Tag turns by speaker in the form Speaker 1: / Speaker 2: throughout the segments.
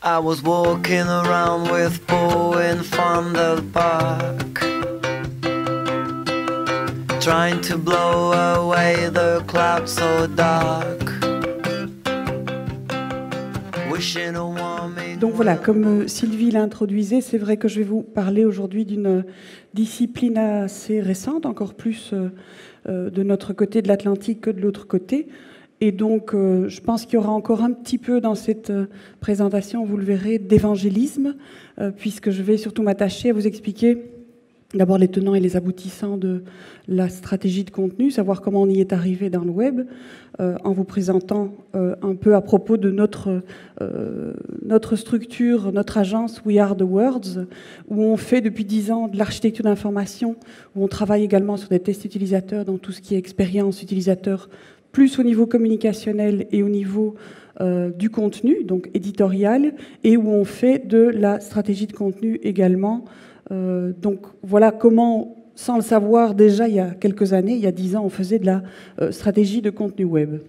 Speaker 1: I was walking around with Bo in Fondel Park, trying to blow away the clouds so dark. Wishing a warming...
Speaker 2: Donc voilà, comme Sylvie l'introduisait, c'est vrai que je vais vous parler aujourd'hui d'une discipline assez récente, encore plus de notre côté de l'Atlantique que de l'autre côté. Et donc, je pense qu'il y aura encore un petit peu dans cette présentation, vous le verrez, d'évangélisme, puisque je vais surtout m'attacher à vous expliquer d'abord les tenants et les aboutissants de la stratégie de contenu, savoir comment on y est arrivé dans le web, en vous présentant un peu à propos de notre structure, notre agence We Are The Words, où on fait depuis 10 ans de l'architecture d'information, où on travaille également sur des tests utilisateurs dans tout ce qui est expérience utilisateur, plus au niveau communicationnel et au niveau du contenu, donc éditorial, et où on fait de la stratégie de contenu également. Donc voilà comment, sans le savoir déjà il y a quelques années, il y a 10 ans, on faisait de la stratégie de contenu web.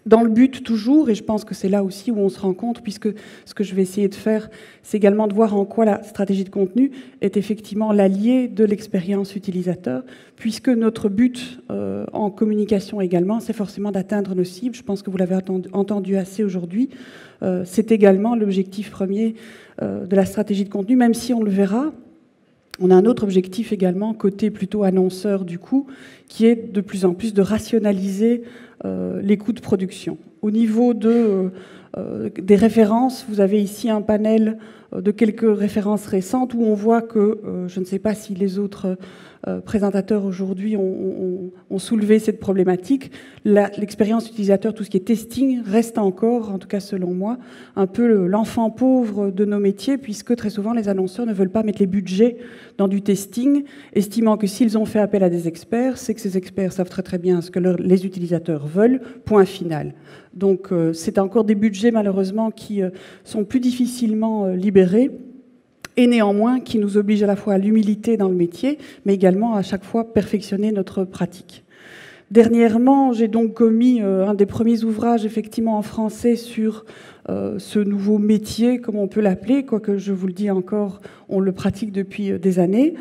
Speaker 2: Dans le but toujours, et je pense que c'est là aussi où on se rend compte, puisque ce que je vais essayer de faire, c'est également de voir en quoi la stratégie de contenu est effectivement l'allié de l'expérience utilisateur, puisque notre but en communication également, c'est forcément d'atteindre nos cibles. Je pense que vous l'avez entendu assez aujourd'hui. C'est également l'objectif premier de la stratégie de contenu, même si on le verra. On a un autre objectif également, côté plutôt annonceur du coup, qui est de plus en plus de rationaliser les coûts de production. Au niveau des références, vous avez ici un panel de quelques références récentes où on voit que, je ne sais pas si les autres présentateurs aujourd'hui ont soulevé cette problématique, l'expérience utilisateur, tout ce qui est testing, reste encore, en tout cas selon moi, un peu l'enfant pauvre de nos métiers, puisque très souvent les annonceurs ne veulent pas mettre les budgets dans du testing, estimant que s'ils ont fait appel à des experts, c'est que ces experts savent très très bien ce que les utilisateurs veulent, point final. Donc c'est encore des budgets malheureusement qui sont plus difficilement libérés, et néanmoins qui nous oblige à la fois à l'humilité dans le métier, mais également à chaque fois perfectionner notre pratique. Dernièrement, j'ai donc commis un des premiers ouvrages effectivement en français sur ce nouveau métier, comme on peut l'appeler, quoique je vous le dis encore, on le pratique depuis des années.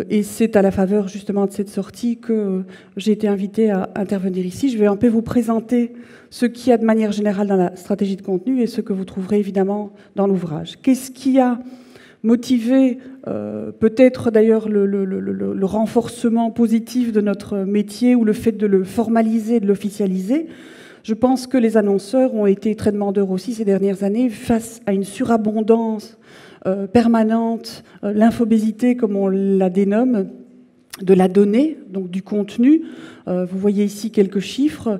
Speaker 2: Et c'est à la faveur justement de cette sortie que j'ai été invitée à intervenir ici. Je vais un peu vous présenter ce qu'il y a de manière générale dans la stratégie de contenu et ce que vous trouverez évidemment dans l'ouvrage. Qu'est-ce qui a motivé peut-être d'ailleurs le renforcement positif de notre métier ou le fait de le formaliser, de l'officialiser? Je pense que les annonceurs ont été très demandeurs aussi ces dernières années face à une surabondance permanente, l'infobésité comme on la dénomme, de la donnée, donc du contenu. Vous voyez ici quelques chiffres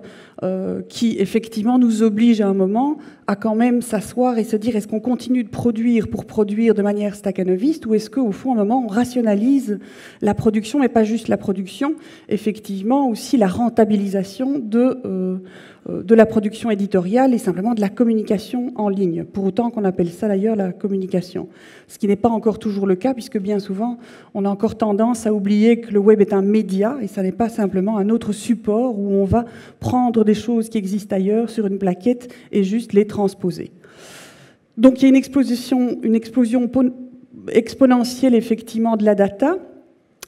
Speaker 2: qui effectivement nous obligent à un moment à quand même s'asseoir et se dire est-ce qu'on continue de produire pour produire de manière stakhanoviste ou est-ce qu'au fond à un moment on rationalise la production, mais pas juste la production, effectivement aussi la rentabilisation de la production éditoriale et simplement de la communication en ligne, pour autant qu'on appelle ça d'ailleurs la communication. Ce qui n'est pas encore toujours le cas, puisque bien souvent, on a encore tendance à oublier que le web est un média, et ça n'est pas simplement un autre support où on va prendre des choses qui existent ailleurs sur une plaquette et juste les transposer. Donc il y a une explosion exponentielle effectivement de la data,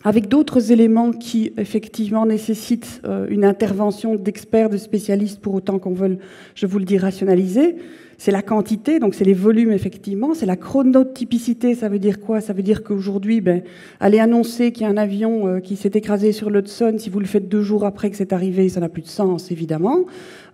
Speaker 2: avec d'autres éléments qui, effectivement, nécessitent une intervention d'experts, de spécialistes, pour autant qu'on veuille, je vous le dis, rationaliser. C'est la quantité, donc c'est les volumes, effectivement. C'est la chronotypicité, ça veut dire quoi? Ça veut dire qu'aujourd'hui, aller annoncer qu'il y a un avion qui s'est écrasé sur l'Hudson, si vous le faites 2 jours après que c'est arrivé, ça n'a plus de sens, évidemment.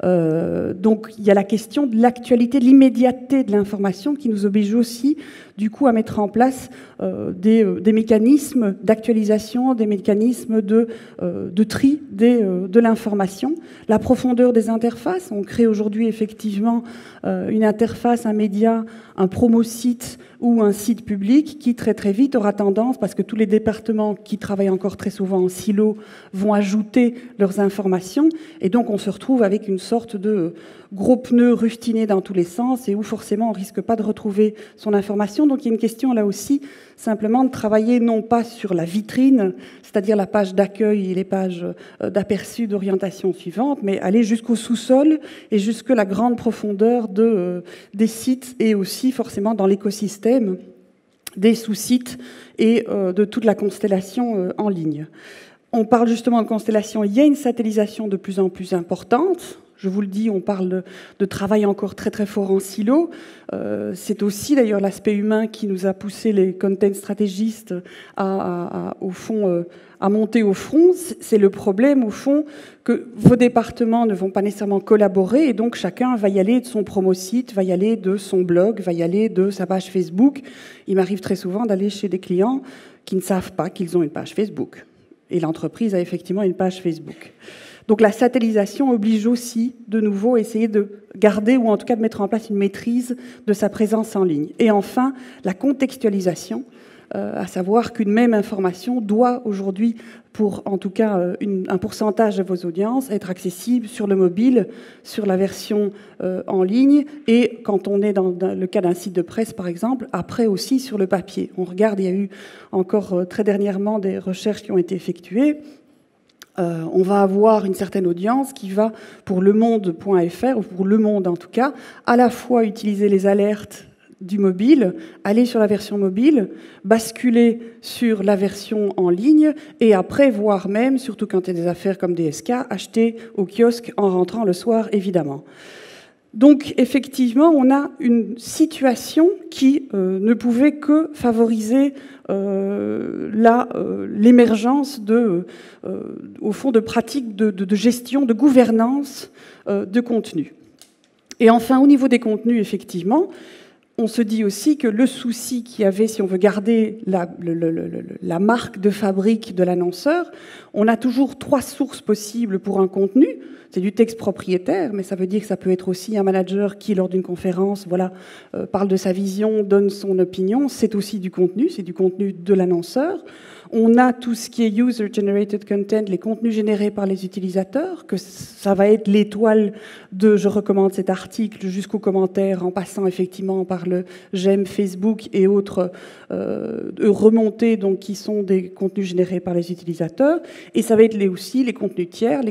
Speaker 2: Donc il y a la question de l'actualité, de l'immédiateté de l'information qui nous oblige aussi, du coup, à mettre en place des mécanismes d'actualisation, des mécanismes de tri de l'information. La profondeur des interfaces. On crée aujourd'hui effectivement une interface, un média, un promo-site ou un site public qui très très vite aura tendance, parce que tous les départements qui travaillent encore très souvent en silo vont ajouter leurs informations, et donc on se retrouve avec une sorte de gros pneu rustiné dans tous les sens et où forcément on risque pas de retrouver son information. Donc il y a une question là aussi simplement de travailler non pas sur la vitrine, c'est-à-dire la page d'accueil et les pages d'aperçu d'orientation suivante, mais aller jusqu'au sous-sol et jusque la grande profondeur de des sites et aussi forcément dans l'écosystème des sous-sites et de toute la constellation en ligne. On parle justement de constellation, il y a une satellisation de plus en plus importante. Je vous le dis, on parle de travail encore très très fort en silo. C'est aussi d'ailleurs l'aspect humain qui nous a poussé les content stratégistes au fond, à monter au front. C'est le problème au fond que vos départements ne vont pas nécessairement collaborer et donc chacun va y aller de son promo-site, va y aller de son blog, va y aller de sa page Facebook. Il m'arrive très souvent d'aller chez des clients qui ne savent pas qu'ils ont une page Facebook. Et l'entreprise a effectivement une page Facebook. Donc la satellisation oblige aussi, de nouveau, à essayer de garder ou en tout cas de mettre en place une maîtrise de sa présence en ligne. Et enfin, la contextualisation, à savoir qu'une même information doit aujourd'hui, pour en tout cas un pourcentage de vos audiences, être accessible sur le mobile, sur la version en ligne, et quand on est dans le cas d'un site de presse, par exemple, après aussi sur le papier. On regarde, il y a eu encore très dernièrement des recherches qui ont été effectuées. On va avoir une certaine audience qui va, pour lemonde.fr, ou pour Le Monde en tout cas, à la fois utiliser les alertes du mobile, aller sur la version mobile, basculer sur la version en ligne, et après, voire même, surtout quand il y a des affaires comme DSK, acheter au kiosque en rentrant le soir, évidemment. Donc, effectivement, on a une situation qui ne pouvait que favoriser l'émergence au fond, de pratiques de gestion, de gouvernance de contenu. Et enfin, au niveau des contenus, effectivement, on se dit aussi que le souci qu'il y avait, si on veut garder la marque de fabrique de l'annonceur, on a toujours 3 sources possibles pour un contenu. C'est du texte propriétaire, mais ça veut dire que ça peut être aussi un manager qui, lors d'une conférence, parle de sa vision, donne son opinion. C'est aussi du contenu, c'est du contenu de l'annonceur. On a tout ce qui est user-generated content, les contenus générés par les utilisateurs, que ça va être l'étoile de « je recommande cet article » jusqu'au commentaire, en passant effectivement par le « j'aime Facebook » et autres remontées donc, qui sont des contenus générés par les utilisateurs. Et ça va être aussi les contenus tiers,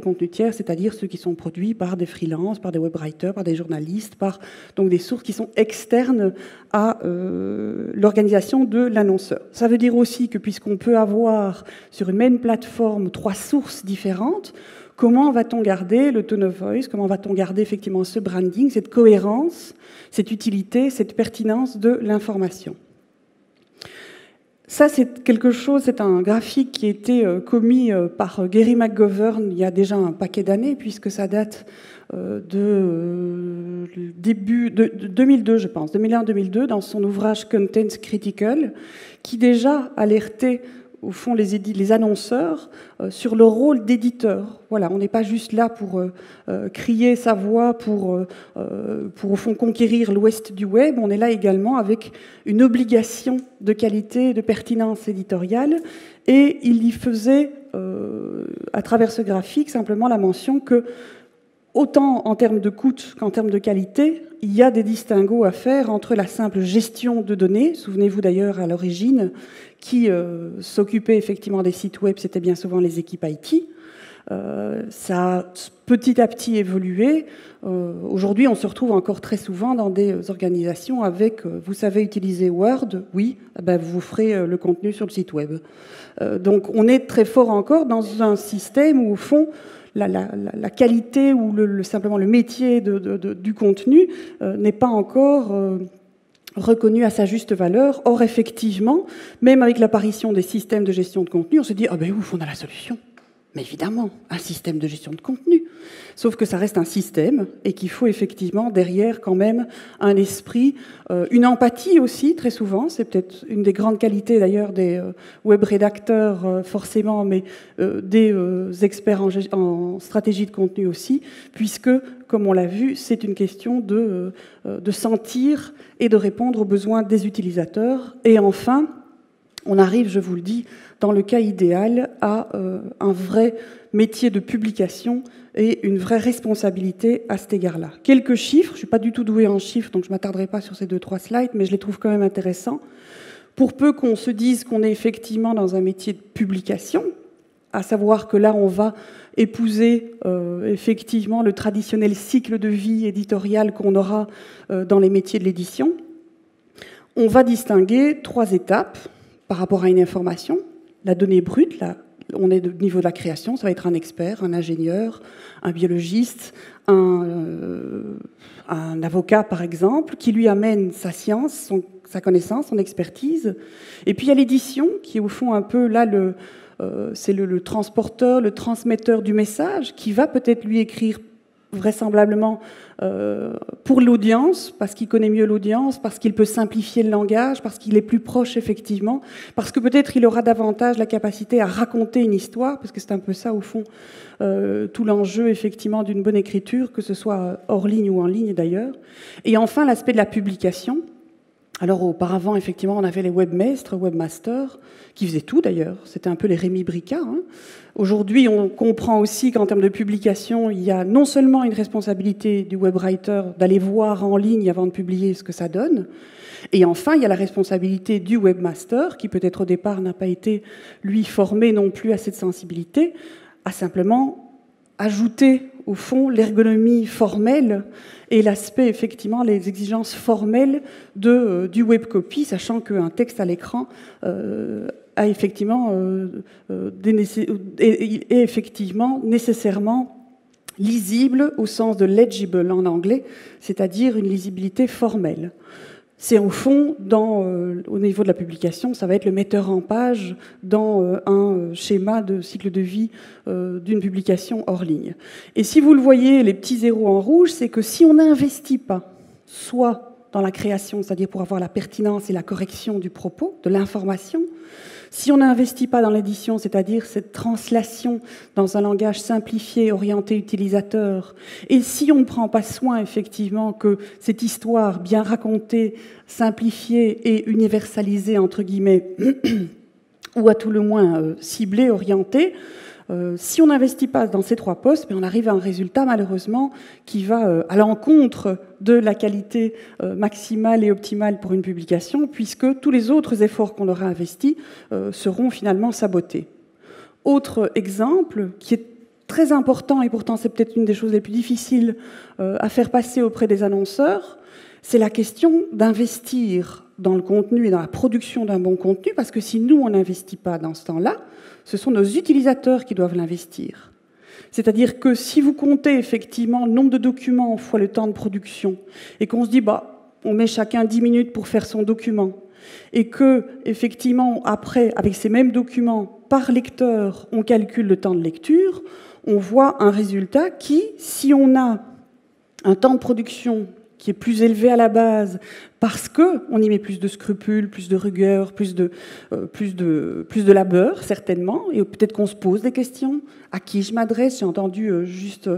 Speaker 2: c'est-à-dire ceux qui sont produits par des freelances, par des webwriters, par des journalistes, par donc des sources qui sont externes à l'organisation de l'annonceur. Ça veut dire aussi que puisqu'on peut avoir sur une même plateforme 3 sources différentes, comment va-t-on garder le tone of voice, comment va-t-on garder effectivement ce branding, cette cohérence, cette utilité, cette pertinence de l'information. Ça, c'est quelque chose, c'est un graphique qui a été commis par Gary McGovern il y a déjà un paquet d'années, puisque ça date de 2002, je pense, 2001-2002, dans son ouvrage Content Critical, qui déjà alertait au fond les annonceurs sur leur rôle d'éditeur. Voilà, on n'est pas juste là pour crier sa voix, pour au fond conquérir l'ouest du web, on est là également avec une obligation de qualité et de pertinence éditoriale, et il y faisait, à travers ce graphique, simplement la mention que autant en termes de coût qu'en termes de qualité, il y a des distinguos à faire entre la simple gestion de données. Souvenez-vous d'ailleurs à l'origine, qui s'occupait effectivement des sites web, c'était bien souvent les équipes IT. Ça a petit à petit évolué. Aujourd'hui, on se retrouve encore très souvent dans des organisations avec, vous savez utiliser Word, oui, ben vous ferez le contenu sur le site web. Donc on est très fort encore dans un système où, au fond, la qualité ou simplement le métier du contenu n'est pas encore reconnu à sa juste valeur. Or, effectivement, même avec l'apparition des systèmes de gestion de contenu, on se dit « Ah ben ouf, on a la solution ». Mais évidemment, un système de gestion de contenu. Sauf que ça reste un système et qu'il faut effectivement derrière quand même un esprit, une empathie aussi très souvent. C'est peut-être une des grandes qualités d'ailleurs des web rédacteurs forcément, mais des experts en stratégie de contenu aussi, puisque, comme on l'a vu, c'est une question de sentir et de répondre aux besoins des utilisateurs. Et enfin, on arrive, je vous le dis, dans le cas idéal, à un vrai métier de publication et une vraie responsabilité à cet égard-là. Quelques chiffres, je ne suis pas du tout douée en chiffres, donc je ne m'attarderai pas sur ces 2-3 slides, mais je les trouve quand même intéressants. Pour peu qu'on se dise qu'on est effectivement dans un métier de publication, à savoir que là, on va épouser effectivement le traditionnel cycle de vie éditorial qu'on aura dans les métiers de l'édition. On va distinguer 3 étapes par rapport à une information. La donnée brute, là, on est au niveau de la création, ça va être un expert, un ingénieur, un biologiste, un avocat par exemple, qui lui amène sa science, sa connaissance, son expertise. Et puis il y a l'édition, qui est au fond un peu là c'est le transporteur, le transmetteur du message, qui va peut-être lui écrire vraisemblablement pour l'audience, parce qu'il connaît mieux l'audience, parce qu'il peut simplifier le langage, parce qu'il est plus proche effectivement, parce que peut-être il aura davantage la capacité à raconter une histoire, parce que c'est un peu ça au fond tout l'enjeu effectivement d'une bonne écriture, que ce soit hors ligne ou en ligne d'ailleurs. Et enfin l'aspect de la publication. Alors auparavant, effectivement, on avait les webmaîtres, webmasters, qui faisaient tout d'ailleurs. C'était un peu les Rémi Bricard. Hein. Aujourd'hui, on comprend aussi qu'en termes de publication, il y a non seulement une responsabilité du webwriter d'aller voir en ligne avant de publier ce que ça donne, et enfin, il y a la responsabilité du webmaster, qui peut-être au départ n'a pas été, lui, formé non plus à cette sensibilité, à simplement ajouter au fond l'ergonomie formelle et l'aspect, effectivement, les exigences formelles du webcopy, sachant qu'un texte à l'écran a effectivement, est effectivement nécessairement lisible au sens de legible en anglais, c'est-à-dire une lisibilité formelle. C'est au fond, au niveau de la publication, ça va être le metteur en page dans un schéma de cycle de vie d'une publication hors ligne. Et si vous le voyez, les petits zéros en rouge, c'est que si on n'investit pas, soit dans la création, c'est-à-dire pour avoir la pertinence et la correction du propos, de l'information, si on n'investit pas dans l'édition, c'est-à-dire cette translation dans un langage simplifié, orienté utilisateur, et si on ne prend pas soin, effectivement, que cette histoire bien racontée, simplifiée et universalisée, entre guillemets, ou à tout le moins ciblée, orientée, si on n'investit pas dans ces 3 postes, on arrive à un résultat, malheureusement, qui va à l'encontre de la qualité maximale et optimale pour une publication, puisque tous les autres efforts qu'on aura investis seront finalement sabotés. Autre exemple, qui est très important, et pourtant c'est peut-être une des choses les plus difficiles à faire passer auprès des annonceurs, c'est la question d'investir dans le contenu et dans la production d'un bon contenu, parce que si nous, on n'investit pas dans ce temps-là, ce sont nos utilisateurs qui doivent l'investir. C'est-à-dire que si vous comptez effectivement le nombre de documents fois le temps de production, et qu'on se dit, on met chacun 10 minutes pour faire son document, et que, effectivement, après, avec ces mêmes documents, par lecteur, on calcule le temps de lecture, on voit un résultat qui, si on a un temps de production qui est plus élevé à la base, parce qu'on y met plus de scrupules, plus de rigueur, plus de labeur, certainement, et peut-être qu'on se pose des questions. À qui je m'adresse? J'ai entendu juste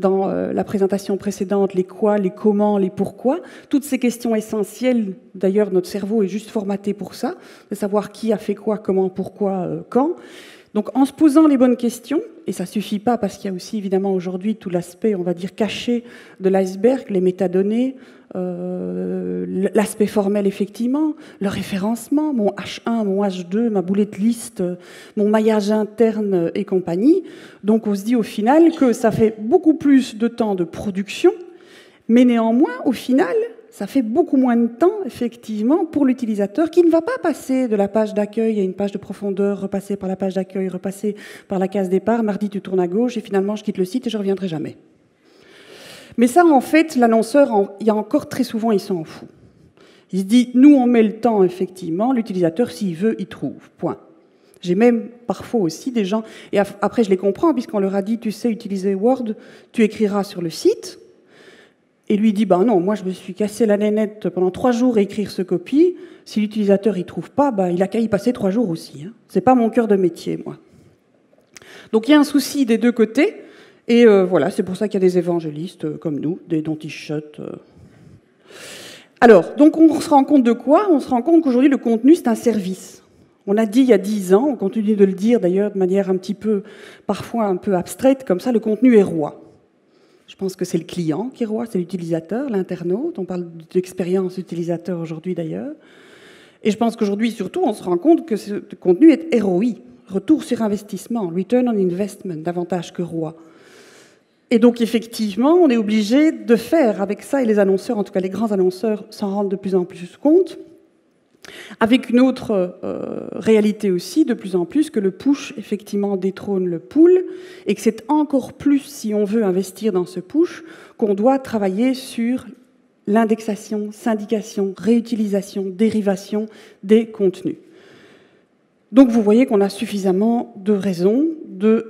Speaker 2: dans la présentation précédente les quoi, les comment, les pourquoi. Toutes ces questions essentielles, d'ailleurs, notre cerveau est juste formaté pour ça, de savoir qui a fait quoi, comment, pourquoi, quand. Donc en se posant les bonnes questions, et ça ne suffit pas parce qu'il y a aussi évidemment aujourd'hui tout l'aspect, on va dire, caché de l'iceberg, les métadonnées, l'aspect formel effectivement, le référencement, mon H1, mon H2, ma bullet list, mon maillage interne et compagnie. Donc on se dit au final que ça fait beaucoup plus de temps de production, mais néanmoins, au final, ça fait beaucoup moins de temps, effectivement, pour l'utilisateur qui ne va pas passer de la page d'accueil à une page de profondeur, repasser par la page d'accueil, repasser par la case départ, mardi tu tournes à gauche et finalement je quitte le site et je ne reviendrai jamais. Mais ça, en fait, l'annonceur, il y a encore très souvent, il s'en fout. Il se dit, nous on met le temps, effectivement, l'utilisateur, s'il veut, il trouve, point. J'ai même parfois aussi des gens, et après je les comprends, puisqu'on leur a dit, tu sais utiliser Word, tu écriras sur le site. Et lui dit, non, moi je me suis cassé la nénette pendant 3 jours à écrire ce copie. Si l'utilisateur y trouve pas, il a qu'à y passer 3 jours aussi. Hein. C'est pas mon cœur de métier, moi. Donc il y a un souci des deux côtés. Et voilà, c'est pour ça qu'il y a des évangélistes comme nous, des Don Quichotte. Alors, donc on se rend compte de quoi? On se rend compte qu'aujourd'hui le contenu c'est un service. On a dit il y a 10 ans, on continue de le dire d'ailleurs de manière un petit peu, parfois un peu abstraite, comme ça, le contenu est roi. Je pense que c'est le client qui est roi, c'est l'utilisateur, l'internaute. On parle d'expérience utilisateur aujourd'hui d'ailleurs. Et je pense qu'aujourd'hui, surtout, on se rend compte que ce contenu est ROI. retour sur investissement, return on investment, davantage que ROI. Et donc, effectivement, on est obligé de faire avec ça, et les annonceurs, en tout cas les grands annonceurs, s'en rendent de plus en plus compte, avec une autre réalité aussi, de plus en plus, que le push, effectivement, détrône le pull, et que c'est encore plus, si on veut investir dans ce push, qu'on doit travailler sur l'indexation, syndication, réutilisation, dérivation des contenus. Donc vous voyez qu'on a suffisamment de raisons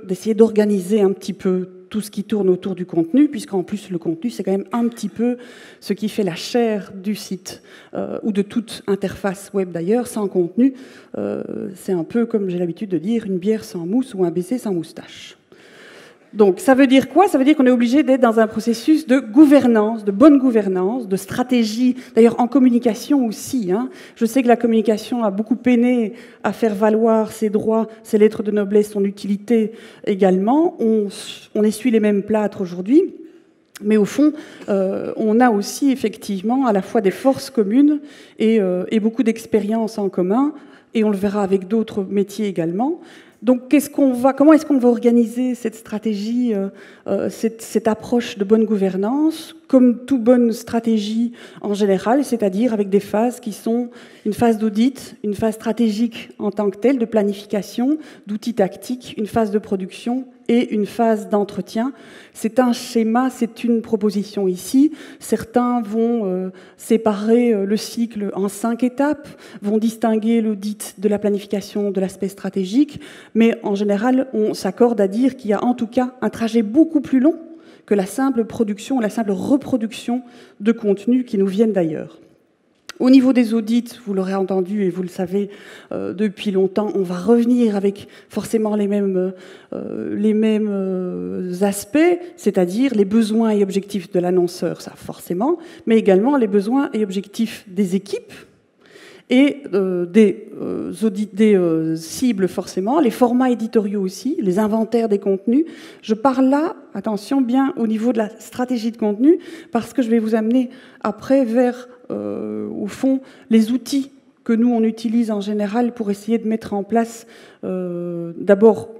Speaker 2: d'essayer d'organiser un petit peu tout ce qui tourne autour du contenu, puisqu'en plus le contenu c'est quand même un petit peu ce qui fait la chair du site, ou de toute interface web d'ailleurs. Sans contenu, c'est un peu comme j'ai l'habitude de dire, une bière sans mousse ou un baiser sans moustache. Donc, ça veut dire quoi? Ça veut dire qu'on est obligé d'être dans un processus de gouvernance, de bonne gouvernance, de stratégie. D'ailleurs, en communication aussi. Je sais que la communication a beaucoup peiné à faire valoir ses droits, ses lettres de noblesse, son utilité également. On essuie les mêmes plâtres aujourd'hui. Mais au fond, on a aussi effectivement à la fois des forces communes et beaucoup d'expériences en commun. Et on le verra avec d'autres métiers également. Donc, comment est-ce qu'on va organiser cette stratégie, cette approche de bonne gouvernance, comme toute bonne stratégie en général, c'est-à-dire avec des phases qui sont une phase d'audit, une phase stratégique en tant que telle, de planification, d'outils tactiques, une phase de production et une phase d'entretien. C'est un schéma, c'est une proposition ici. Certains vont séparer le cycle en 5 étapes, vont distinguer l'audit de la planification de l'aspect stratégique, mais en général, on s'accorde à dire qu'il y a en tout cas un trajet beaucoup plus long que la simple production, la simple reproduction de contenus qui nous viennent d'ailleurs. Au niveau des audits, vous l'aurez entendu et vous le savez depuis longtemps, on va revenir avec forcément les mêmes aspects, c'est-à-dire les besoins et objectifs de l'annonceur, ça forcément, mais également les besoins et objectifs des équipes et des cibles forcément, les formats éditoriaux aussi, les inventaires des contenus. Je parle là, attention, bien au niveau de la stratégie de contenu, parce que je vais vous amener après vers au fond, les outils que nous, on utilise en général pour essayer de mettre en place, d'abord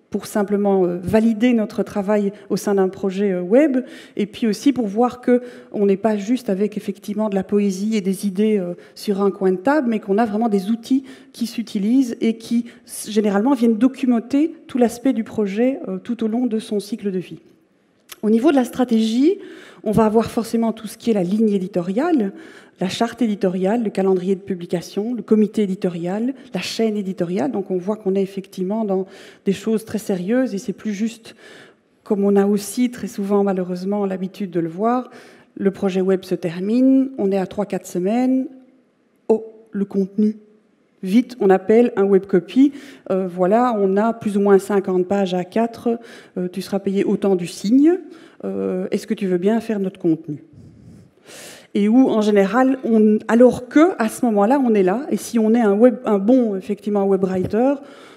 Speaker 2: pour simplement valider notre travail au sein d'un projet web, et puis aussi pour voir qu'on n'est pas juste avec effectivement de la poésie et des idées sur un coin de table, mais qu'on a vraiment des outils qui s'utilisent et qui, généralement, viennent documenter tout l'aspect du projet tout au long de son cycle de vie. Au niveau de la stratégie, on va avoir forcément tout ce qui est la ligne éditoriale, la charte éditoriale, le calendrier de publication, le comité éditorial, la chaîne éditoriale. Donc on voit qu'on est effectivement dans des choses très sérieuses et c'est plus juste, comme on a aussi très souvent malheureusement l'habitude de le voir, le projet web se termine, on est à 3-4 semaines, oh, le contenu. Vite, on appelle un web copy. Voilà, on a plus ou moins 50 pages à 4. Tu seras payé autant du signe. Est-ce que tu veux bien faire notre contenu? Et où, en général, alors que à ce moment-là, on est là. Et si on est un bon, effectivement, web writer,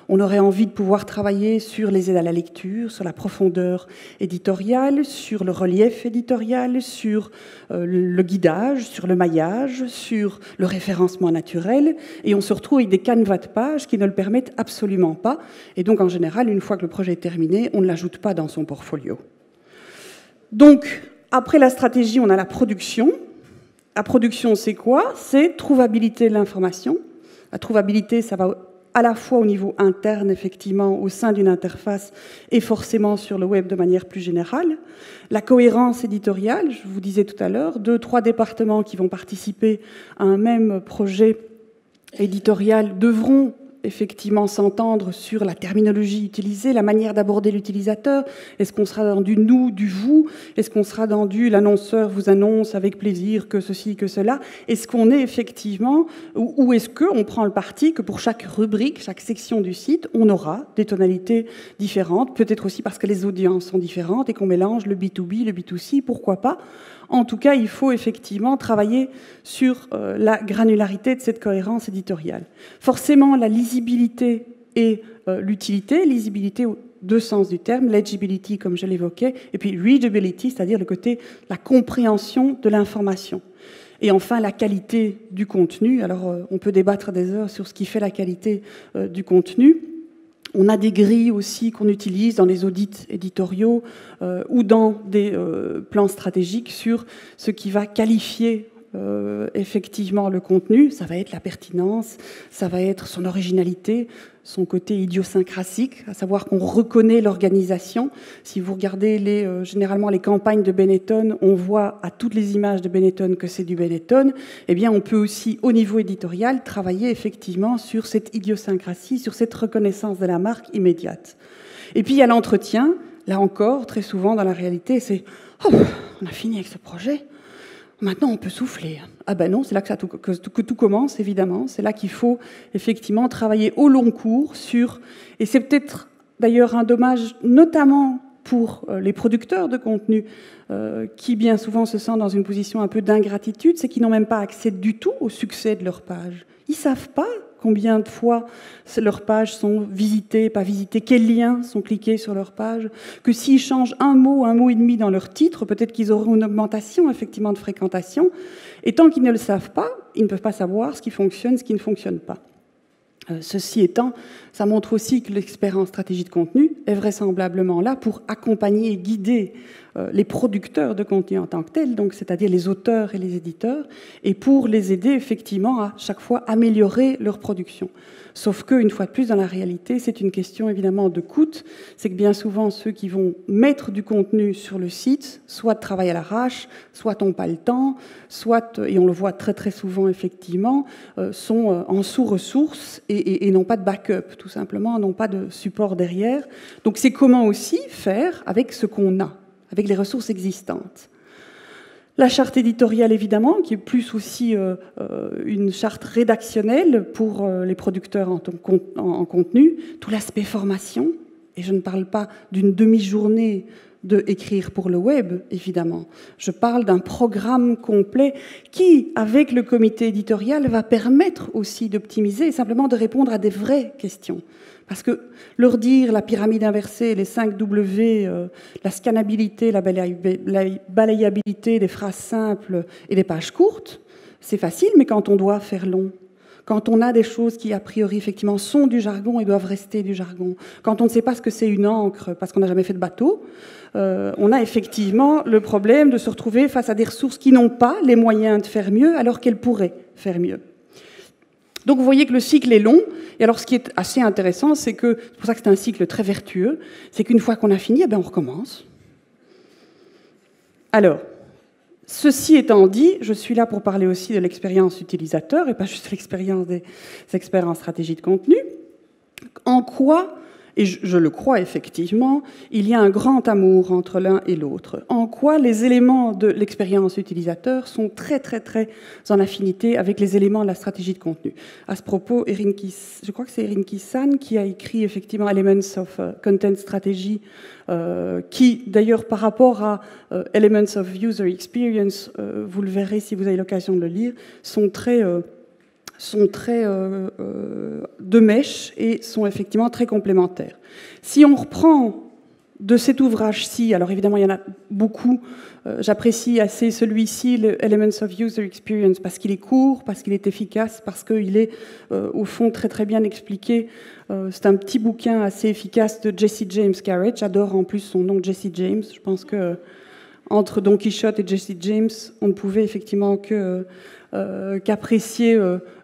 Speaker 2: on aurait envie de pouvoir travailler sur les aides à la lecture, sur la profondeur éditoriale, sur le relief éditorial, sur le guidage, sur le maillage, sur le référencement naturel. Et on se retrouve avec des canevas de pages qui ne le permettent absolument pas. Et donc, en général, une fois que le projet est terminé, on ne l'ajoute pas dans son portfolio. Donc, après la stratégie, on a la production. La production, c'est quoi? C'est trouvabilité de l'information. La trouvabilité, ça va à la fois au niveau interne, effectivement, au sein d'une interface, et forcément sur le web de manière plus générale. La cohérence éditoriale, je vous disais tout à l'heure, 2-3 départements qui vont participer à un même projet éditorial devront effectivement s'entendre sur la terminologie utilisée, la manière d'aborder l'utilisateur. Est-ce qu'on sera dans du nous, du vous? Est-ce qu'on sera dans du l'annonceur vous annonce avec plaisir que ceci, que cela? Est-ce qu'on est effectivement, ou est-ce qu'on prend le parti que pour chaque rubrique, chaque section du site, on aura des tonalités différentes, peut-être aussi parce que les audiences sont différentes et qu'on mélange le B2B, le B2C, pourquoi pas? En tout cas, il faut effectivement travailler sur la granularité de cette cohérence éditoriale. Forcément, la lisibilité et l'utilité, lisibilité aux deux sens du terme, legibility comme je l'évoquais, et puis readability, c'est-à-dire le côté, la compréhension de l'information. Et enfin, la qualité du contenu. Alors, on peut débattre des heures sur ce qui fait la qualité du contenu. On a des grilles aussi qu'on utilise dans les audits éditoriaux ou dans des plans stratégiques sur ce qui va qualifier effectivement le contenu. Ça va être la pertinence, ça va être son originalité, son côté idiosyncrasique, à savoir qu'on reconnaît l'organisation. Si vous regardez généralement les campagnes de Benetton, on voit à toutes les images de Benetton que c'est du Benetton. Eh bien, on peut aussi, au niveau éditorial, travailler effectivement sur cette idiosyncrasie, sur cette reconnaissance de la marque immédiate. Et puis, il y a l'entretien. Là encore, très souvent, dans la réalité, c'est « Oh, on a fini avec ce projet. Maintenant, on peut souffler. » Ah ben non, c'est là que tout commence, évidemment. C'est là qu'il faut effectivement travailler au long cours sur... Et c'est peut-être d'ailleurs un dommage, notamment pour les producteurs de contenu, qui bien souvent se sentent dans une position un peu d'ingratitude, c'est qu'ils n'ont même pas accès du tout au succès de leur page. Ils ne savent pas combien de fois leurs pages sont visitées, pas visitées, quels liens sont cliqués sur leur page, que s'ils changent un mot et demi dans leur titre, peut-être qu'ils auront une augmentation effectivement de fréquentation. Et tant qu'ils ne le savent pas, ils ne peuvent pas savoir ce qui fonctionne, ce qui ne fonctionne pas. Ceci étant, ça montre aussi que l'expert en stratégie de contenu est vraisemblablement là pour accompagner et guider les producteurs de contenu en tant que tels, donc c'est-à-dire les auteurs et les éditeurs, et pour les aider effectivement à chaque fois améliorer leur production. Sauf que, une fois de plus, dans la réalité, c'est une question évidemment de coût. C'est que bien souvent, ceux qui vont mettre du contenu sur le site, soit travaillent à l'arrache, soit n'ont pas le temps, soit, et on le voit très très souvent effectivement, sont en sous-ressources et n'ont pas de backup, tout simplement, n'ont pas de support derrière. Donc c'est comment aussi faire avec ce qu'on a, avec les ressources existantes. La charte éditoriale, évidemment, qui est plus aussi une charte rédactionnelle pour les producteurs en contenu, tout l'aspect formation, et je ne parle pas d'une demi-journée de écrire pour le web, évidemment. Je parle d'un programme complet qui, avec le comité éditorial, va permettre aussi d'optimiser et simplement de répondre à des vraies questions. Parce que leur dire la pyramide inversée, les 5 W, la scannabilité, la balayabilité des phrases simples et des pages courtes, c'est facile, mais quand on doit faire long, quand on a des choses qui, a priori, effectivement, sont du jargon et doivent rester du jargon, quand on ne sait pas ce que c'est une ancre parce qu'on n'a jamais fait de bateau, on a effectivement le problème de se retrouver face à des ressources qui n'ont pas les moyens de faire mieux alors qu'elles pourraient faire mieux. Donc vous voyez que le cycle est long, et alors ce qui est assez intéressant, c'est pour ça que c'est un cycle très vertueux, c'est qu'une fois qu'on a fini, eh bien, on recommence. Alors, ceci étant dit, je suis là pour parler aussi de l'expérience utilisateur, et pas juste l'expérience des experts en stratégie de contenu. En quoi, et je le crois effectivement, il y a un grand amour entre l'un et l'autre. En quoi les éléments de l'expérience utilisateur sont très, très, très en affinité avec les éléments de la stratégie de contenu. À ce propos, je crois que c'est Erin Kissan qui a écrit effectivement Elements of Content Strategy, qui d'ailleurs par rapport à Elements of User Experience, vous le verrez si vous avez l'occasion de le lire, sont très de mèche et sont effectivement très complémentaires. Si on reprend de cet ouvrage-ci, alors évidemment il y en a beaucoup, j'apprécie assez celui-ci, le Elements of User Experience, parce qu'il est court, parce qu'il est efficace, parce qu'il est au fond très très bien expliqué. C'est un petit bouquin assez efficace de Jesse James Garrett. J'adore en plus son nom, Jesse James. Je pense que entre Don Quichotte et Jesse James, on ne pouvait effectivement qu'apprécier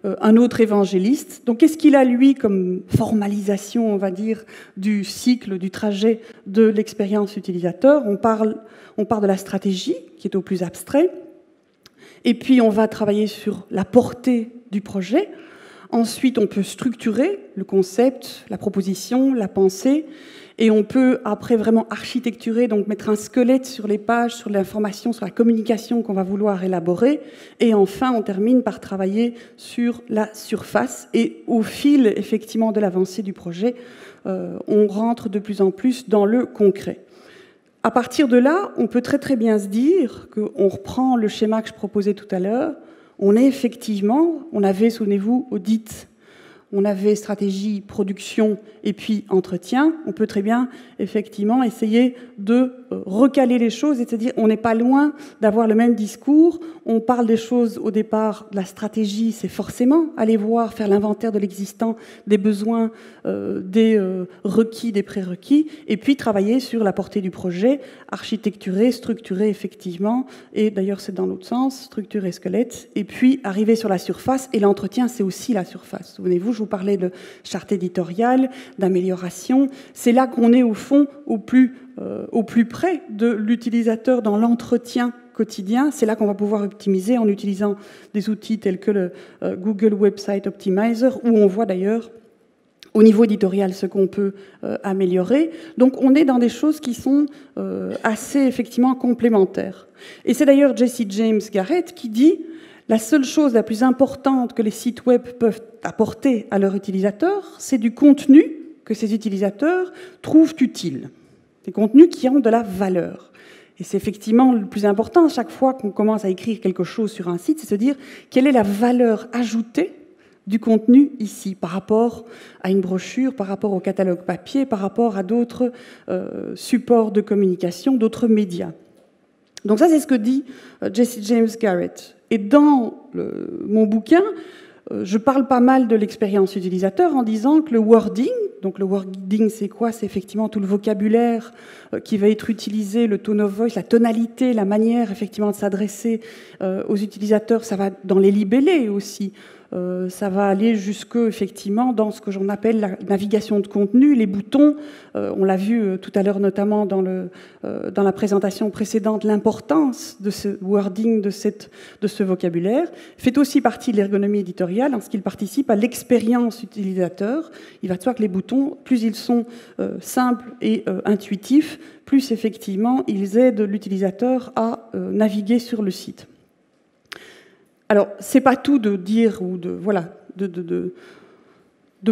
Speaker 2: un autre évangéliste. Donc, qu'est-ce qu'il a, lui, comme formalisation, on va dire, du cycle, du trajet de l'expérience utilisateur? On part de la stratégie, qui est au plus abstrait, et puis on va travailler sur la portée du projet. Ensuite, on peut structurer le concept, la proposition, la pensée, et on peut après vraiment architecturer, donc mettre un squelette sur les pages, sur l'information, sur la communication qu'on va vouloir élaborer. Et enfin, on termine par travailler sur la surface. Et au fil, effectivement, de l'avancée du projet, on rentre de plus en plus dans le concret. À partir de là, on peut très très bien se dire qu'on reprend le schéma que je proposais tout à l'heure. On est effectivement, on avait, souvenez-vous, audit, on avait stratégie, production et puis entretien, on peut très bien effectivement essayer de recaler les choses, c'est-à-dire on n'est pas loin d'avoir le même discours, on parle des choses au départ, la stratégie c'est forcément aller voir, faire l'inventaire de l'existant, des besoins, des requis, des prérequis, et puis travailler sur la portée du projet, architecturer, structurer effectivement, et d'ailleurs c'est dans l'autre sens, structurer squelette, et puis arriver sur la surface, et l'entretien c'est aussi la surface. Souvenez-vous, je vous parlais de charte éditoriale, d'amélioration, c'est là qu'on est au fond au plus près de l'utilisateur dans l'entretien quotidien. C'est là qu'on va pouvoir optimiser en utilisant des outils tels que le Google Website Optimizer, où on voit d'ailleurs au niveau éditorial ce qu'on peut améliorer. Donc on est dans des choses qui sont assez effectivement complémentaires. Et c'est d'ailleurs Jesse James Garrett qui dit « La seule chose la plus importante que les sites web peuvent apporter à leurs utilisateurs, c'est du contenu que ces utilisateurs trouvent utile. Des contenus qui ont de la valeur. » Et c'est effectivement le plus important, chaque fois qu'on commence à écrire quelque chose sur un site, c'est se dire quelle est la valeur ajoutée du contenu ici, par rapport à une brochure, par rapport au catalogue papier, par rapport à d'autres supports de communication, d'autres médias. Donc ça, c'est ce que dit Jesse James Garrett. Et dans mon bouquin, je parle pas mal de l'expérience utilisateur en disant que le wording, donc le wording c'est quoi? C'est effectivement tout le vocabulaire qui va être utilisé, le tone of voice, la tonalité, la manière effectivement de s'adresser aux utilisateurs, ça va dans les libellés aussi. Ça va aller jusque effectivement dans ce que j'en appelle la navigation de contenu, les boutons. On l'a vu tout à l'heure notamment dans la présentation précédente, l'importance de ce wording, de ce vocabulaire, fait aussi partie de l'ergonomie éditoriale en ce qu'il participe à l'expérience utilisateur. Il va de soi que les boutons, plus ils sont simples et intuitifs, plus effectivement ils aident l'utilisateur à naviguer sur le site. Alors, c'est pas tout de dire ou de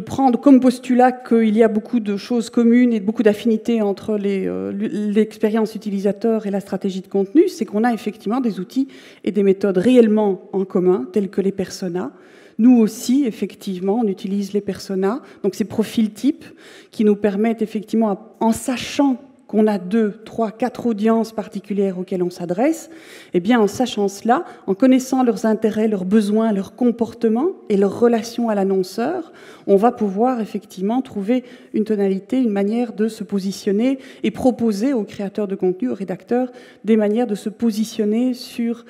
Speaker 2: prendre comme postulat qu'il y a beaucoup de choses communes et beaucoup d'affinités entre l'expérience utilisateur et la stratégie de contenu. C'est qu'on a effectivement des outils et des méthodes réellement en commun, tels que les personas. Nous aussi, effectivement, on utilise les personas, donc ces profils types qui nous permettent effectivement, en sachant qu'on a 2, 3, 4 audiences particulières auxquelles on s'adresse, eh bien, en sachant cela, en connaissant leurs intérêts, leurs besoins, leurs comportements et leurs relations à l'annonceur, on va pouvoir effectivement trouver une tonalité, une manière de se positionner et proposer aux créateurs de contenu, aux rédacteurs, des manières de se positionner sur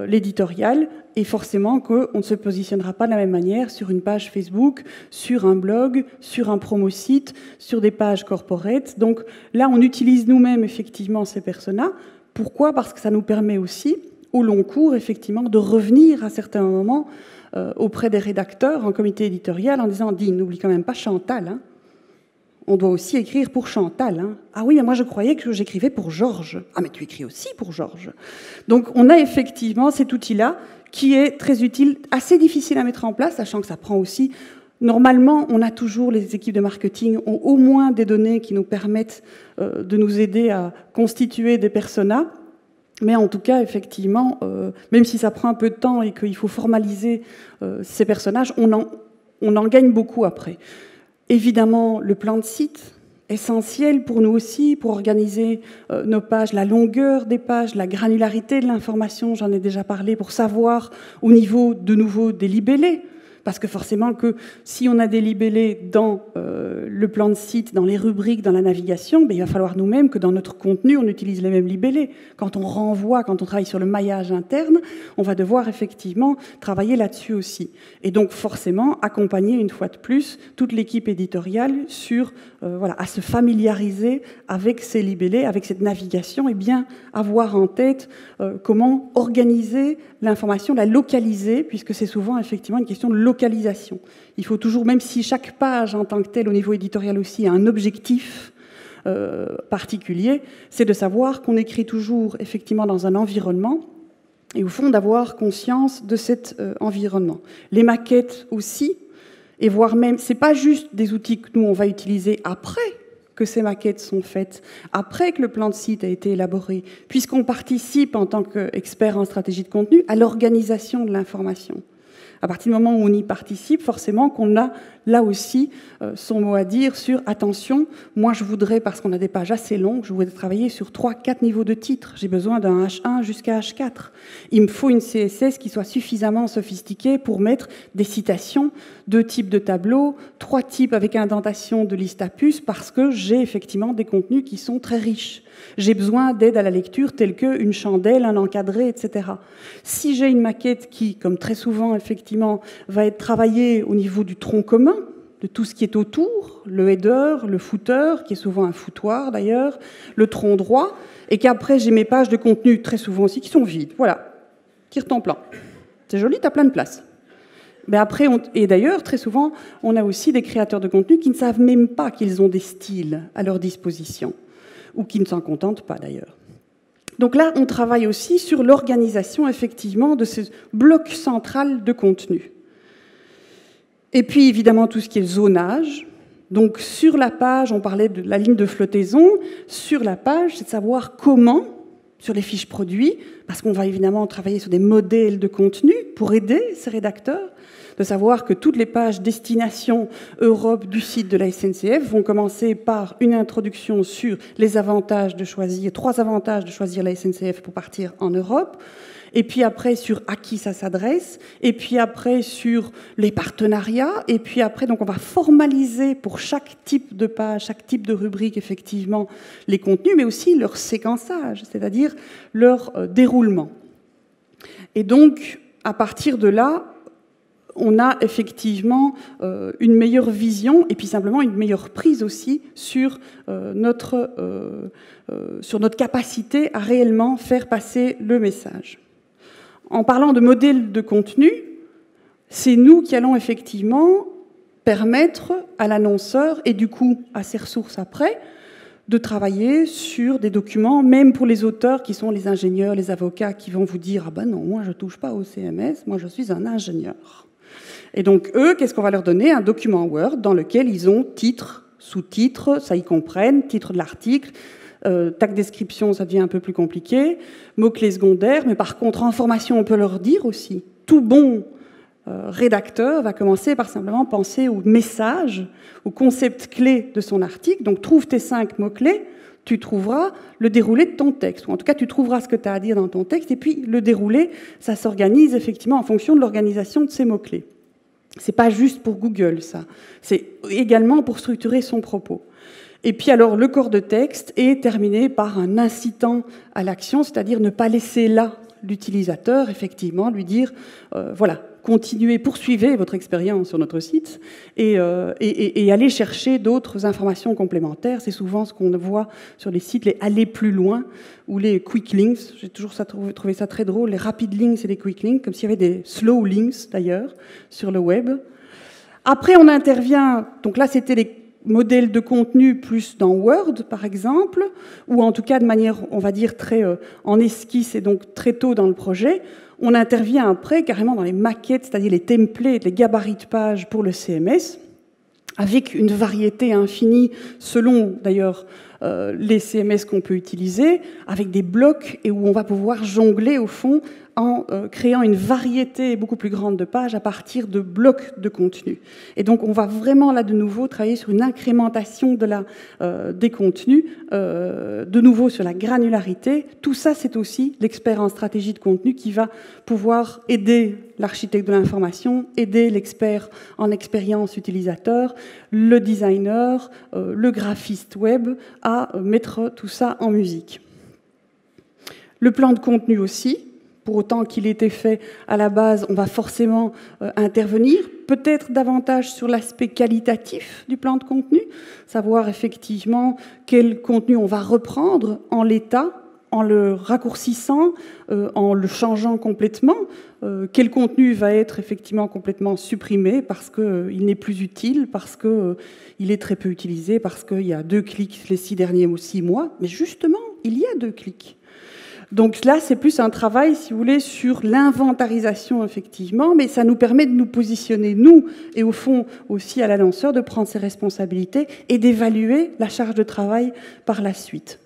Speaker 2: l'éditorial. Et forcément qu'on ne se positionnera pas de la même manière sur une page Facebook, sur un blog, sur un promo-site, sur des pages corporate. Donc là, on utilise nous-mêmes effectivement ces personas. Pourquoi? Parce que ça nous permet aussi, au long cours, effectivement, de revenir à certains moments auprès des rédacteurs en comité éditorial en disant « Dis, n'oublie quand même pas Chantal, hein. On doit aussi écrire pour Chantal. Hein. Ah oui, mais moi je croyais que j'écrivais pour Georges. Ah mais tu écris aussi pour Georges. » Donc on a effectivement cet outil-là qui est très utile, assez difficile à mettre en place, sachant que ça prend aussi... Normalement, on a toujours, les équipes de marketing ont au moins des données qui nous permettent de nous aider à constituer des personas. Mais en tout cas, effectivement, même si ça prend un peu de temps et qu'il faut formaliser ces personnages, on en gagne beaucoup après. Évidemment, le plan de site, essentiel pour nous aussi, pour organiser nos pages, la longueur des pages, la granularité de l'information, j'en ai déjà parlé, pour savoir au niveau, de nouveau, des libellés. Parce que forcément que si on a des libellés dans le plan de site, dans les rubriques, dans la navigation, ben, il va falloir nous-mêmes que dans notre contenu, on utilise les mêmes libellés. Quand on renvoie, quand on travaille sur le maillage interne, on va devoir effectivement travailler là-dessus aussi. Et donc forcément accompagner une fois de plus toute l'équipe éditoriale sur, à se familiariser avec ces libellés, avec cette navigation, et bien avoir en tête comment organiser l'information, la localiser, puisque c'est souvent effectivement une question de localisation. Il faut toujours, même si chaque page en tant que telle, au niveau éditorial aussi, a un objectif particulier, c'est de savoir qu'on écrit toujours effectivement dans un environnement et au fond d'avoir conscience de cet environnement. Les maquettes aussi, et voire même, c'est pas juste des outils que nous on va utiliser après que ces maquettes sont faites, après que le plan de site a été élaboré, puisqu'on participe en tant qu'expert en stratégie de contenu à l'organisation de l'information. À partir du moment où on y participe, forcément qu'on a là aussi son mot à dire sur « attention, moi je voudrais, parce qu'on a des pages assez longues, je voudrais travailler sur 3-4 niveaux de titres. J'ai besoin d'un H1 jusqu'à H4. Il me faut une CSS qui soit suffisamment sophistiquée pour mettre des citations, 2 types de tableaux, 3 types avec indentation de liste à puces, parce que j'ai effectivement des contenus qui sont très riches. J'ai besoin d'aide à la lecture telle qu'une chandelle, un encadré, etc. Si j'ai une maquette qui, comme très souvent, effectivement, va être travaillée au niveau du tronc commun, de tout ce qui est autour, le header, le footer, qui est souvent un foutoir d'ailleurs, le tronc droit, et qu'après j'ai mes pages de contenu, très souvent aussi, qui sont vides, voilà, qui retombe plein. C'est joli, t'as plein de place. Mais après, et d'ailleurs, très souvent, on a aussi des créateurs de contenu qui ne savent même pas qu'ils ont des styles à leur disposition, ou qui ne s'en contentent pas d'ailleurs. Donc là, on travaille aussi sur l'organisation, effectivement, de ce bloc central de contenu. Et puis, évidemment, tout ce qui est zonage. Donc, sur la page, on parlait de la ligne de flottaison. Sur la page, c'est de savoir comment, sur les fiches produits, parce qu'on va évidemment travailler sur des modèles de contenu pour aider ces rédacteurs, de savoir que toutes les pages destination Europe du site de la SNCF vont commencer par une introduction sur les avantages de choisir, 3 avantages de choisir la SNCF pour partir en Europe, et puis après sur à qui ça s'adresse, et puis après sur les partenariats, et puis après, donc on va formaliser pour chaque type de page, chaque type de rubrique, effectivement, les contenus, mais aussi leur séquençage, c'est-à-dire leur déroulement. Et donc, à partir de là, on a effectivement une meilleure vision et puis simplement une meilleure prise aussi sur notre capacité à réellement faire passer le message. En parlant de modèle de contenu, c'est nous qui allons effectivement permettre à l'annonceur et du coup à ses ressources après de travailler sur des documents, même pour les auteurs qui sont les ingénieurs, les avocats qui vont vous dire « Ah ben non, moi je ne touche pas au CMS, moi je suis un ingénieur ». Et donc, eux, qu'est-ce qu'on va leur donner? Un document Word dans lequel ils ont titre, sous-titre, ça ils comprennent, titre de l'article, tag description, ça devient un peu plus compliqué, mots-clés secondaires, mais par contre, en formation, on peut leur dire aussi, tout bon rédacteur va commencer par simplement penser au message, au concept clé de son article. Donc, trouve tes 5 mots-clés, tu trouveras le déroulé de ton texte, ou en tout cas, tu trouveras ce que tu as à dire dans ton texte, et puis le déroulé, ça s'organise effectivement en fonction de l'organisation de ces mots-clés. C'est pas juste pour Google, ça. C'est également pour structurer son propos. Et puis alors, le corps de texte est terminé par un incitant à l'action, c'est-à-dire ne pas laisser là l'utilisateur, effectivement, lui dire, voilà, continuez, poursuivez votre expérience sur notre site et allez chercher d'autres informations complémentaires. C'est souvent ce qu'on voit sur les sites, les aller plus loin ou les quick links. J'ai toujours trouvé ça très drôle, les rapid links et les quick links, comme s'il y avait des slow links d'ailleurs sur le web. Après, on intervient, donc là c'était les modèles de contenu plus dans Word, par exemple, ou en tout cas de manière, on va dire, très en esquisse et donc très tôt dans le projet. On intervient après carrément dans les maquettes, c'est-à-dire les templates, les gabarits de pages pour le CMS, avec une variété infinie selon d'ailleurs les CMS qu'on peut utiliser, avec des blocs et où on va pouvoir jongler au fond en créant une variété beaucoup plus grande de pages à partir de blocs de contenu. Et donc on va vraiment là de nouveau travailler sur une incrémentation des contenus, de nouveau sur la granularité. Tout ça, c'est aussi l'expert en stratégie de contenu qui va pouvoir aider l'architecte de l'information, aider l'expert en expérience utilisateur, le designer, le graphiste web à mettre tout ça en musique. Le plan de contenu aussi, pour autant qu'il ait été fait à la base, on va forcément intervenir, peut-être davantage sur l'aspect qualitatif du plan de contenu, savoir effectivement quel contenu on va reprendre en l'état, en le raccourcissant, en le changeant complètement, quel contenu va être effectivement complètement supprimé parce qu'il n'est plus utile, parce qu'il est très peu utilisé, parce qu'il y a 2 clics les 6 derniers ou 6 mois, mais justement, il y a 2 clics. Donc là, c'est plus un travail, si vous voulez, sur l'inventarisation, effectivement, mais ça nous permet de nous positionner, nous, et au fond aussi à l'annonceur, de prendre ses responsabilités et d'évaluer la charge de travail par la suite.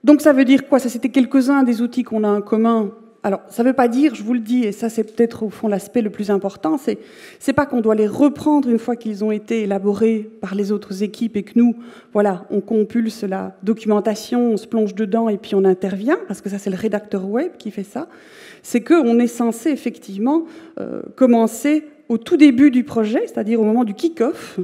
Speaker 2: Donc ça veut dire quoi? Ça, c'était quelques-uns des outils qu'on a en commun Alors, ça ne veut pas dire, je vous le dis, et ça c'est peut-être au fond l'aspect le plus important, c'est pas qu'on doit les reprendre une fois qu'ils ont été élaborés par les autres équipes et que nous, voilà, on compulse la documentation, on se plonge dedans et puis on intervient, parce que ça c'est le rédacteur web qui fait ça. C'est qu'on est censé effectivement commencer au tout début du projet, c'est-à-dire au moment du kick-off,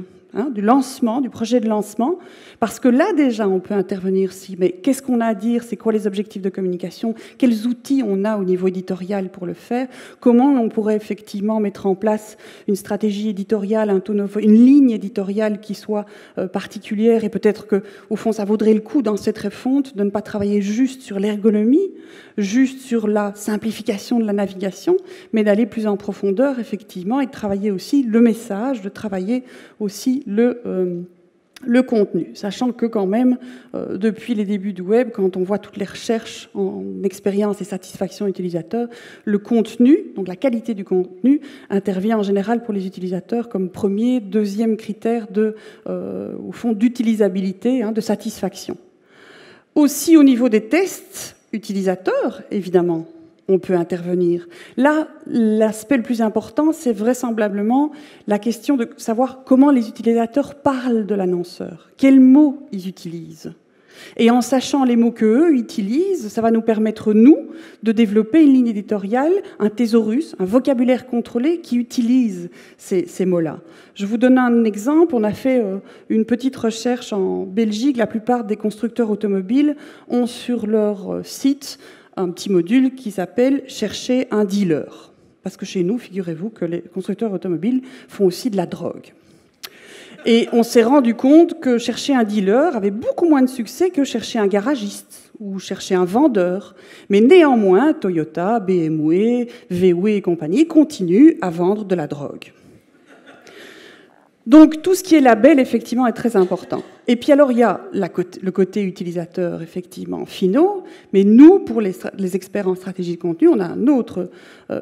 Speaker 2: du lancement, du projet de lancement, parce que là déjà on peut intervenir mais qu'est-ce qu'on a à dire, c'est quoi les objectifs de communication, quels outils on a au niveau éditorial pour le faire, comment on pourrait effectivement mettre en place une stratégie éditoriale, une ligne éditoriale qui soit particulière, et peut-être que au fond ça vaudrait le coup dans cette refonte de ne pas travailler juste sur l'ergonomie, juste sur la simplification de la navigation, mais d'aller plus en profondeur effectivement et de travailler aussi le message, de travailler aussi le contenu, sachant que quand même, depuis les débuts du web, quand on voit toutes les recherches en expérience et satisfaction utilisateur, le contenu, donc la qualité du contenu, intervient en général pour les utilisateurs comme premier, deuxième critère au fond, d'utilisabilité, de satisfaction. Aussi au niveau des tests utilisateurs, évidemment, on peut intervenir. Là, l'aspect le plus important, c'est vraisemblablement la question de savoir comment les utilisateurs parlent de l'annonceur, quels mots ils utilisent. Et en sachant les mots qu'eux utilisent, ça va nous permettre, nous, de développer une ligne éditoriale, un thésaurus, un vocabulaire contrôlé qui utilise ces mots-là. Je vous donne un exemple. On a fait une petite recherche en Belgique. La plupart des constructeurs automobiles ont sur leur site un petit module qui s'appelle « Chercher un dealer ». Parce que chez nous, figurez-vous que les constructeurs automobiles font aussi de la drogue. Et on s'est rendu compte que chercher un dealer avait beaucoup moins de succès que chercher un garagiste ou chercher un vendeur. Mais néanmoins, Toyota, BMW, VW et compagnie continuent à vendre de la drogue. Donc tout ce qui est label, effectivement, est très important. Et puis alors, il y a le côté utilisateur, effectivement, finaux, mais nous, pour les experts en stratégie de contenu, on a un autre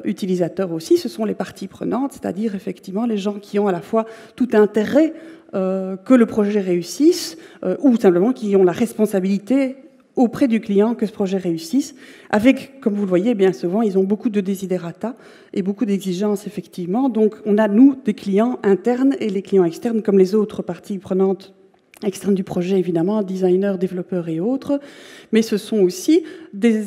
Speaker 2: utilisateur aussi, ce sont les parties prenantes, c'est-à-dire, effectivement, les gens qui ont à la fois tout intérêt que le projet réussisse, ou simplement qui ont la responsabilité auprès du client que ce projet réussisse, avec, comme vous le voyez, bien souvent, ils ont beaucoup de desiderata et beaucoup d'exigences, effectivement. Donc, on a, nous, des clients internes et les clients externes, comme les autres parties prenantes externes du projet, évidemment, designers, développeurs et autres. Mais ce sont aussi des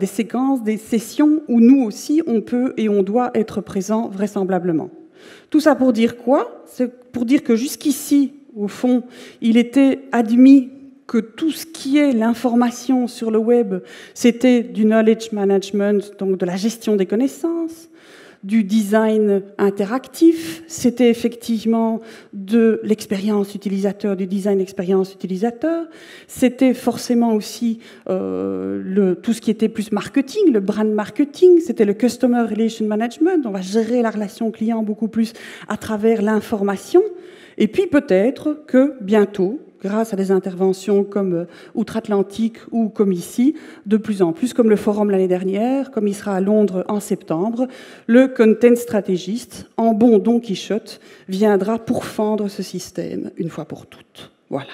Speaker 2: séquences, des sessions où nous aussi, on peut et on doit être présents vraisemblablement. Tout ça pour dire quoi? C'est pour dire que jusqu'ici, au fond, il était admis que tout ce qui est l'information sur le web, c'était du knowledge management, donc de la gestion des connaissances, du design interactif, c'était effectivement de l'expérience utilisateur, du design expérience utilisateur, c'était forcément aussi tout ce qui était plus marketing, le brand marketing, c'était le customer relation management, on va gérer la relation client beaucoup plus à travers l'information, et puis peut-être que bientôt, grâce à des interventions comme Outre-Atlantique ou comme ici, de plus en plus, comme le forum l'année dernière, comme il sera à Londres en septembre, le content stratégiste, en bon Don Quichotte, viendra pourfendre ce système une fois pour toutes. Voilà.